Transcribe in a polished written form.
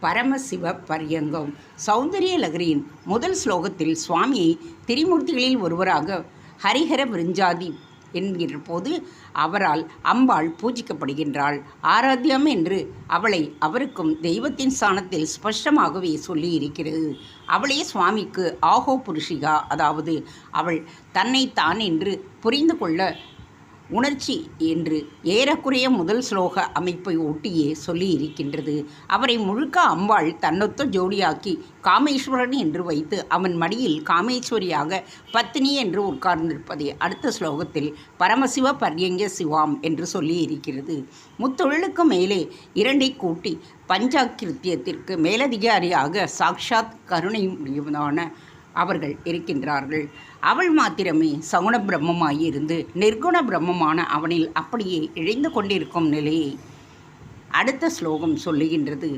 பரமசிவ பர்யங்கம். சௌந்தரிய லகரியின் முதல் ஸ்லோகத்தில் சுவாமியை திரிமூர்த்திகளில் ஒருவராக ஹரிஹர விருஞ்சாதி என்கிற போது அவரால் அம்பாள் பூஜிக்கப்படுகின்றாள். ஆராத்தியம் என்று அவளை அவருக்கும் தெய்வத்தின் ஸ்தானத்தில் ஸ்பஷ்டமாகவே சொல்லி இருக்கிறது. அவளே சுவாமிக்கு ஆஹோ புருஷிகா, அதாவது அவள் தன்னைத்தான் என்று புரிந்து கொள்ள உணர்ச்சி என்று ஏறக்குறைய முதல் ஸ்லோக அமைப்பை ஒட்டியே சொல்லி இருக்கின்றது. அவரை முழுக்க அம்பாள் தன்னொத்த ஜோடியாக்கி காமேஸ்வரன் என்று வைத்து அவன் மடியில் காமேஸ்வரியாக பத்தினி என்று உட்கார்ந்திருப்பதை அடுத்த ஸ்லோகத்தில் பரமசிவ பர்யங்க சிவாம் என்று சொல்லி இருக்கிறது. முத்தொழிலுக்கு மேலே இரண்டை கூட்டி பஞ்சாக்கிருத்தியத்திற்கு மேலதிகாரியாக சாக்ஷாத் கருணை முடிவதான அவர்கள் இருக்கின்றார்கள். அவள் மாத்திரமே சகுண பிரம்மமாயிருந்து நிர்குண பிரம்மமான அவனில் அப்படியே இழைந்து கொண்டிருக்கும் நிலையை அடுத்த ஸ்லோகம் சொல்லுகின்றது.